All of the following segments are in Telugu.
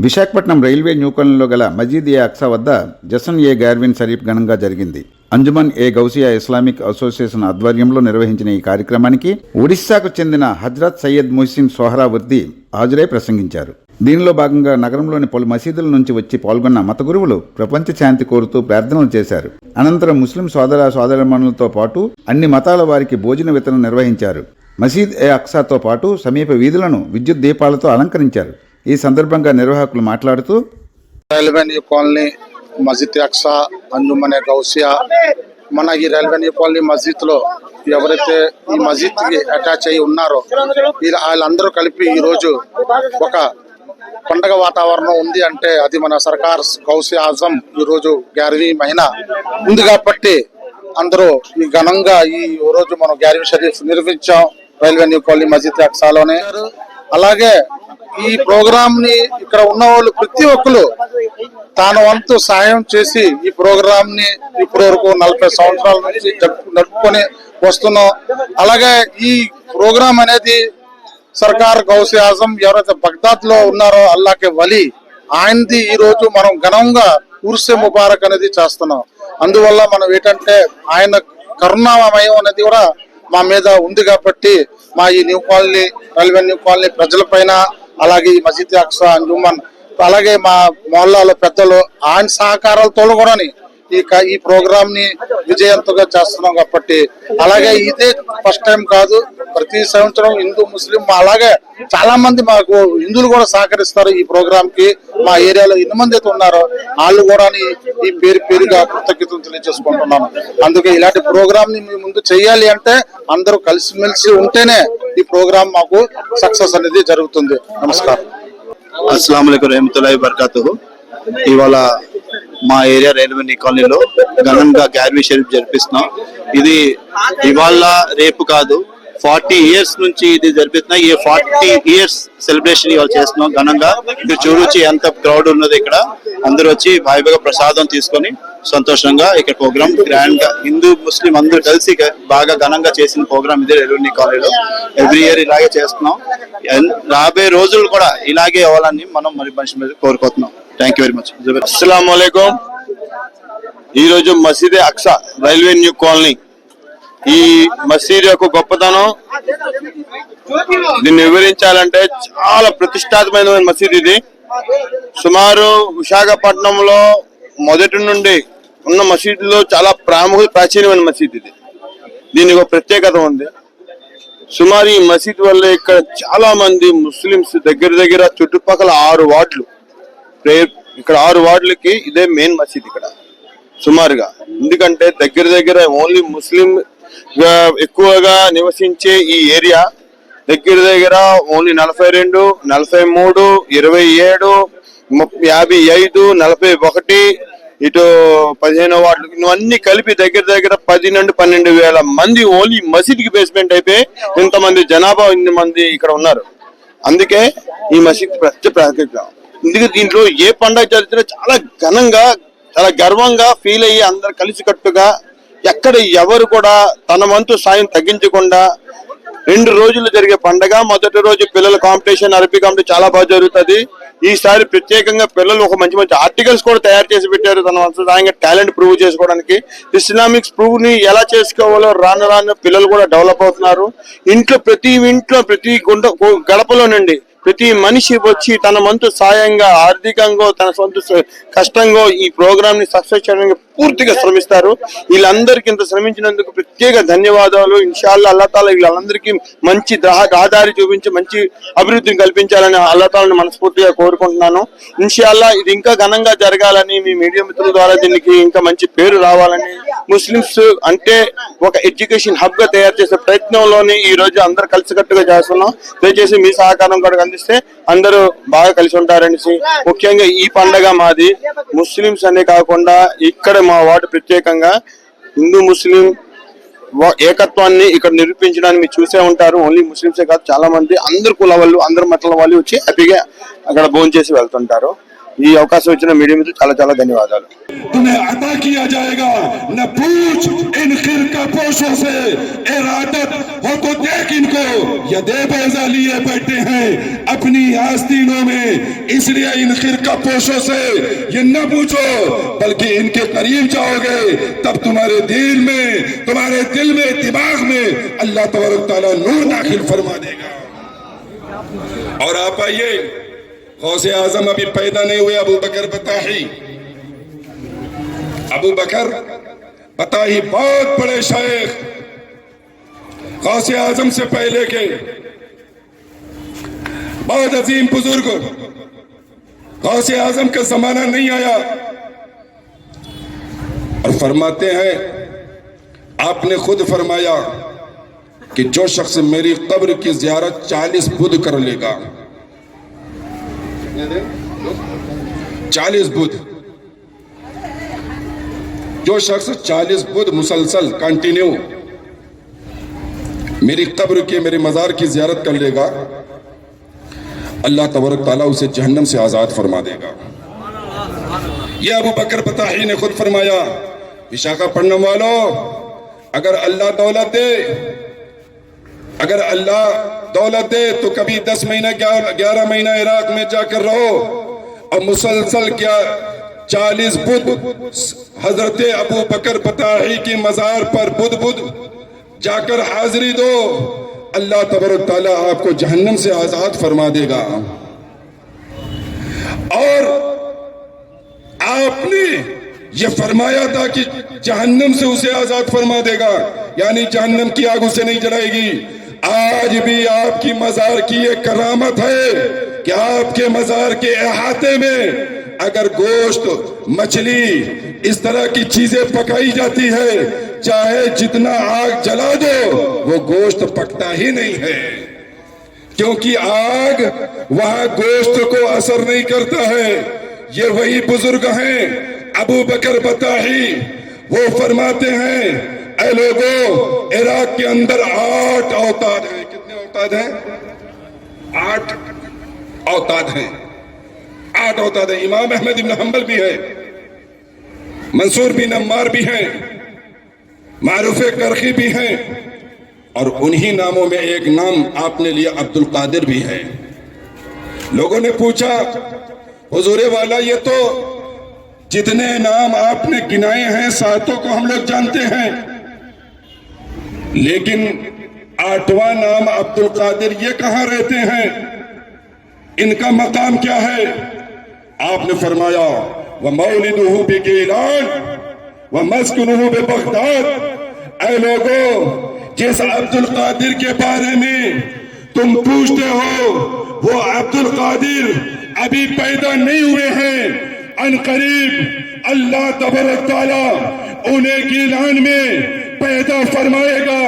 విశాఖపట్నం రైల్వే న్యూకాలనీలో గల మజీద్ ఏ అక్సా వద్ద జసన్ ఏ గార్విన్ షరీఫ్ ఘనంగా జరిగింది. అంజుమన్ ఏ గౌసియా ఇస్లామిక్ అసోసియేషన్ ఆధ్వర్యంలో నిర్వహించిన ఈ కార్యక్రమానికి ఒడిశాకు చెందిన హజ్రత్ సయ్యద్ ముహసిన్ సోహరావర్ది హాజరై ప్రసంగించారు. దీనిలో భాగంగా నగరంలోని పలు మసీదుల నుంచి వచ్చి పాల్గొన్న మత గురువులు ప్రపంచ శాంతి కోరుతూ ప్రార్థనలు చేశారు. అనంతరం ముస్లిం సోదరమణులతో పాటు అన్ని మతాల వారికి భోజన వితరణ నిర్వహించారు. మసీద్ ఏ అక్సాతో పాటు సమీప వీధులను విద్యుత్ దీపాలతో అలంకరించారు. ఈ సందర్భంగా నిర్వాహకులు మాట్లాడుతూ రైల్వే న్యూ కాలనీ మసీద్ అక్సా అంజుమన్ ఏ గౌసియా మన ఈ రైల్వే న్యూ కాలనీ మసీద్ లో ఎవరైతే ఈ మసీద్ కి అటాచ్ అయి ఉన్నారో వాళ్ళందరూ కలిపి ఈ రోజు ఒక పండగ వాతావరణం ఉంది అంటే అది మన సర్కార్ గౌసియా ఆజం ఈ రోజు 11వ మహిళ ఉంది కాబట్టి అందరూ ఈ ఘనంగా ఈ రోజు మనం గార్విన్ షరీఫ్ నిర్వహించాం రైల్వే న్యూ కాలనీ మసీద్ అక్సాలోనే. అలాగే ఈ ప్రోగ్రామ్ ని ఇక్కడ ఉన్న వాళ్ళు ప్రతి ఒక్కరు తన వంతు సాయం చేసి ఈ ప్రోగ్రామ్ ని ఇప్పటి వరకు 40 సంవత్సరాల నుంచి నడుపుకొని వస్తున్నాం. అలాగే ఈ ప్రోగ్రామ్ అనేది సర్కార్ గౌసియా ఆజం ఎవరైతే బగ్దాద్ లో ఉన్నారో అల్లాకే వలి ఆయనది ఈ రోజు మనం ఘనంగా ఉర్సే ముబారక్ అనేది చేస్తున్నాం. అందువల్ల మనం ఏంటంటే ఆయన కరుణామయం అనేది కూడా మా మీద ఉంది కాబట్టి మా ఈ new colony railway new colony ప్రజల పైన అలాగే ఈ మసీద్ అక్సా అంజుమన్ అలాగే మా మొహల్లాలో పెద్దలు ఆయన సహకారాలతో కూడా ఈ ప్రోగ్రామ్ ని విజయవంతంగా చేస్తున్నాం కాబట్టి అలాగే ఇదే ఫస్ట్ టైం కాదు, ప్రతి సంవత్సరం హిందూ ముస్లిం అలాగే చాలా మంది మాకు హిందువులు కూడా సహకరిస్తారు ఈ ప్రోగ్రామ్ కి. మా ఏరియాలో ఎన్ని మంది అయితే ఉన్నారో వాళ్ళు కూడా ఈ పేరుగా కృతజ్ఞతలు తెలియజేసుకుంటున్నాను. అందుకే ఇలాంటి ప్రోగ్రామ్ ని మీ ముందు చేయాలి అంటే అందరూ కలిసిమెలిసి ఉంటేనే ఈ ప్రోగ్రామ్ మాకు సక్సెస్ అనేది జరుగుతుంది. నమస్కారం. అస్సలాము అలైకుం రహమతుల్లాహి బరకాతుహు. ఇవాళ మా ఏరియా రైల్వే న్యూ కాలనీలో ఘనంగా గార్విన్ షరీఫ్ జరిపిస్తున్నాం. ఇది ఇవాళ రేపు కాదు, 40 ఇయర్స్ నుంచి ఇది జరిపిస్తున్నాం. ఈ 40 ఇయర్స్ సెలబ్రేషన్ ఇవాళ చేస్తున్నాం ఘనంగా. మీరు చూడొచ్చు ఎంత క్రౌడ్ ఉన్నది ఇక్కడ. అందరూ వచ్చి భాయిగా ప్రసాదం తీసుకొని సంతోషంగా ఇక్కడ ప్రోగ్రామ్ గ్రాండ్ గా హిందూ ముస్లిం అందరూ కలిసి బాగా ఘనంగా చేసిన ప్రోగ్రామ్ ఇది రైల్వే న్యూ కాలనీలో. ఎవ్రీ ఇయర్ ఇలాగే చేస్తున్నాం. రాబోయే రోజులు కూడా ఇలాగే అవ్వాలని మనం మరి మనిషి మీద కోరుకుంటున్నాం. Thank you very much. అస్సలాము అలైకుం. ఈ రోజు మసీద్ అక్సా రైల్వే న్యూ కాలనీ ఈ మసీద్ యొక్క గొప్పతనం దీన్ని వివరించాలంటే చాలా ప్రతిష్టాత్మకమైన మసీద్ ఇది. సుమారు విశాఖపట్నంలో మొదటి నుండి ఉన్న మసీదులో చాలా ప్రాచీనమైన మసీద్ ఇది. దీనికి ఒక ప్రత్యేకత ఉంది. సుమారు ఈ మసీద్ వల్ల ఇక్కడ చాలా మంది ముస్లింస్ దగ్గర చుట్టుపక్కల 6 వార్డులు ఇక్కడ 6 వార్డులకి ఇదే మెయిన్ మసీద్ ఇక్కడ సుమారుగా. ఎందుకంటే దగ్గర ఓన్లీ ముస్లిం ఎక్కువగా నివసించే ఈ ఏరియా దగ్గర ఓన్లీ 42, 43, 27, 55, 41 ఇటు 15 వార్డులు ఇవన్నీ కలిపి దగ్గర 10 నుండి 12 వేల మంది ఓన్లీ మసీద్ కి బేస్మెంట్ అయిపోయి ఇంతమంది జనాభా ఇన్ని మంది ఇక్కడ ఉన్నారు. అందుకే ఈ మసీద్ ప్రాముఖ్యత. ఎందుకంటే దీంట్లో ఏ పండుగ జరిగినా చాలా ఘనంగా చాలా గర్వంగా ఫీల్ అయ్యి అందరు కలిసికట్టుగా ఎక్కడ ఎవరు కూడా తన వంతు సాయం తగ్గించకుండా 2 రోజులు జరిగే పండగ. మొదటి రోజు పిల్లల కాంపిటీషన్, అరబీ కాంపిటీషన్ చాలా బాగా జరుగుతుంది. ఈసారి ప్రత్యేకంగా పిల్లలు ఒక మంచి ఆర్టికల్స్ కూడా తయారు చేసి పెట్టారు తన వంతు సాయంగా టాలెంట్ ప్రూవ్ చేసుకోవడానికి. ఇస్లామిక్స్ ప్రూవ్ ని ఎలా చేసుకోవాలో రాను పిల్లలు కూడా డెవలప్ అవుతున్నారు. ప్రతి ఇంట్లో ప్రతి గడపలో నుండి ప్రతి మనిషి వచ్చి తన వంతు సాయంగా ఆర్థికంగా తన సొంత కష్టంగా ఈ ప్రోగ్రామ్ ని సక్సెస్ చేయడానికి పూర్తిగా శ్రమిస్తారు. వీళ్ళందరికీ ఇంత శ్రమించినందుకు ప్రత్యేక ధన్యవాదాలు. ఇన్షాల్లా అల్లా తాలా వీళ్ళందరికీ మంచి రహదారి చూపించి మంచి అభివృద్ధిని కల్పించాలని అల్లా తాలాని మనస్ఫూర్తిగా కోరుకుంటున్నాను. ఇన్షాల్లా ఇది ఇంకా ఘనంగా జరగాలని మీ మీడియా మిత్రుల ద్వారా దీనికి ఇంకా మంచి పేరు రావాలని, ముస్లింస్ అంటే ఒక ఎడ్యుకేషన్ హబ్ గా తయారు చేసే ప్రయత్నంలోని ఈ రోజు అందరు కలిసికట్టుగా చేస్తున్నాం. దయచేసి మీ సహకారం కూడా అందిస్తే అందరూ బాగా కలిసి ఉంటారనేసి. ముఖ్యంగా ఈ పండగ మాది ముస్లింస్ అనే కాకుండా ఇక్కడ మా వార్డు ప్రత్యేకంగా హిందూ ముస్లిం ఏకత్వాన్ని ఇక్కడ నిరూపించడానికి మీరు చూసే ఉంటారు. ఓన్లీ ముస్లింసే కాదు, చాలా మంది అందరు కుల వాళ్ళు అందరు మతాల వాళ్ళు వచ్చి హ్యాపీగా అక్కడ భోజనం చేసి వెళ్తుంటారు. ఈ అవకాశం ఇచ్చిన మీడియా మీద చాలా చాలా ధన్యవాదాలు. तुम्हें अता किया जाएगा, न पूछ इन खिरका पोशों से इरादत हो तो देख इनको, ये देबेजा लिए बैठे हैं अपनी आस्तीनों में, इसलिए इन खिरका पोशों से ये न पूछो, बल्कि इनके करीब जाओगे तब तुम्हारे दिल में दिमाग में अल्लाह तबारक तआला नूर दाखिल फरमा देगा. और आप आइए, गौसे आजम अभी पैदा नहीं हुए, अबू बकर बताही बहुत बड़े शेख, गौसे आजम से पहले के बहुत अजीम बुजुर्ग, गौसे आजम का जमाना नहीं आया. और फरमाते हैं, आपने खुद फरमाया कि जो शख्स मेरी कब्र की ज़ियारत 40 बुध कर लेगा, 40 बुध, जो शख्स 40 बुध मुसलसल कंटिन्यू मेरी कब्र की, मेरे मजार की ज़ियारत कर लेगा, अल्लाह तबारक ताला उसे जहन्नम से आज़ाद फरमा देगा. ये अबू बकर बताही ने खुद फरमाया. विशाखापट्टनम वालों, अगर अल्लाह दौलत दे तो कभी 10 महीना 11 महीना इराक में जाकर रहो और मुसलसल 40 बुध हजरत अबू बकर बताही की मजार पर बुध जाकर हाजिरी दो, अल्लाह तबारक ताला आपको जहन्नम से आजाद फरमा देगा. और आपने ये फरमाया था कि जहन्नम से उसे आजाद फरमा देगा, यानी जहन्नम की आग उसे नहीं जलाएगी. आज भी आपकी मजार की ये करामत है कि आपके मजार के अहाते में अगर गोश्त, मछली, इस तरह की चीजें पकाई जाती है, चाहे जितना आग जला दो वो गोश्त पकता ही नहीं है, क्योंकि आग वहां गोश्त को असर नहीं करता है. ये वही बुजुर्ग हैं अबू बकर बताही, वो फरमाते हैं, ऐ लोगों, इराक के अंदर 8 औताद हैं. कितने औताद हैं? 8 औताद हैं. 8 औताद हैं. इमाम अहमद इब्न हंबल भी है, मंसूर बिन अम्मार भी हैं, मारूफ करखी भी हैं, और उन्हीं नामों में एक नाम आपने लिया अब्दुल कादिर भी है. लोगों ने पूछा, हुजूर वाला, ये तो जितने नाम आपने गिनाए हैं सातों को हम लोग जानते हैं, लेकिन 8वां नाम अब्दुल कादिर, ये कहां रहते हैं, इनका मकाम क्या है? आपने फरमाया, व मौलिदुहु बिगीलान व मस्कनुहु बिबगदाद. ऐ लोगों, जिस अब्दुल कादिर के बारे में तुम पूछते हो, वो अब्दुल कादिर अभी पैदा नहीं हुए हैं. अनकरीब अल्लाह तबारक तआला उन्हें गिलान में पैदा फरमाएगा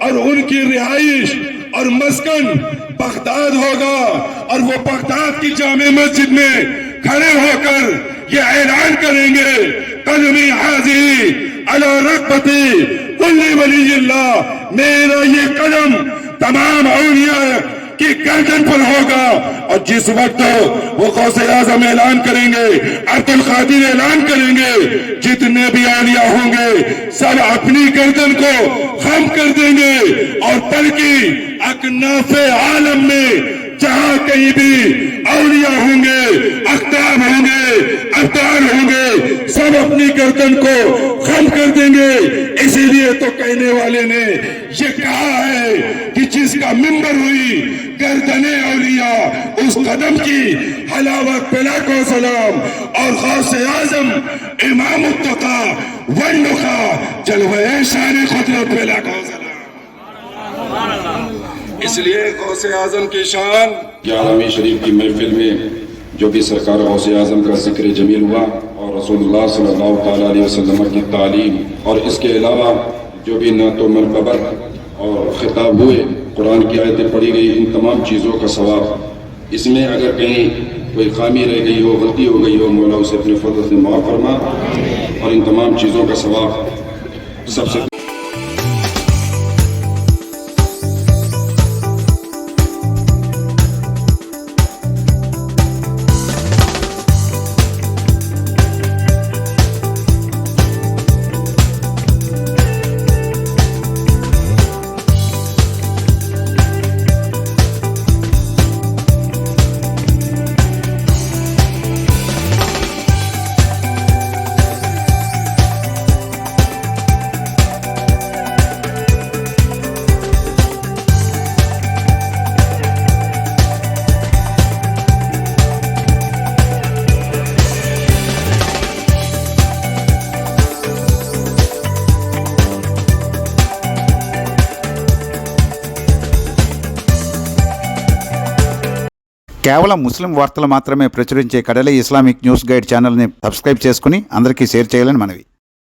और उनकी रिहाइश और मस्कन बगदाद होगा, और वो बगदाद की जामे मस्जिद में खड़े होकर ये ऐलान करेंगे, कलमी हाजिरी अला रग़बती कुल्ली वलीयिल्लाह, मेरा ये कदम तमाम औलिया की गर्दन पर होगा. और जिस वक्त वो गौसे आज़म ऐलान करेंगे, अब्दुल कादिर ऐलान करेंगे, जितने भी औलिया होंगे सब अपनी गर्दन को खम कर देंगे, और बल्कि अकनाफे आलम में जहां कहीं भी औलिया होंगे, अख्ताब होंगे, अवतार होंगे, सब अपनी गर्दन को खम कर देंगे. इसीलिए तो कहने वाले ने ये कहा है कि जिसका मिंबर हुई गर्दने औलिया, उस कदम की हलावत पेलाको सलाम. और गौसे आजम इमाम उत्तका वन्नुखा जलवे शान खुदरत पेलाको सलाम. इसलिए गौसे आजम की शान 11वीं शरीफ की महफिल में जो भी सरकार गौसे आजम का जिक्र जमील हुआ और रसूलुल्लाह सल्लल्लाहु ताला अलैहि वसल्लम की तालीम, और इसके अलावा जो भी नातो मरकबर और खिताब हुए, कुरान की आयतें पढ़ी गई, इन तमाम चीज़ों का सवाब, इसमें अगर कहीं कोई खामी रह गई हो, गलती हो गई हो, मौला उसे अपने फضل से माफ़ फरमा, और इन तमाम चीज़ों का सवाब सबसे కేవలం ముస్లిం వార్తలు మాత్రమే ప్రచురించే కడలి ఇస్లామిక్ న్యూస్ గైడ్ ఛానల్ని సబ్స్క్రైబ్ చేసుకుని అందరికీ షేర్ చేయాలని మనవి.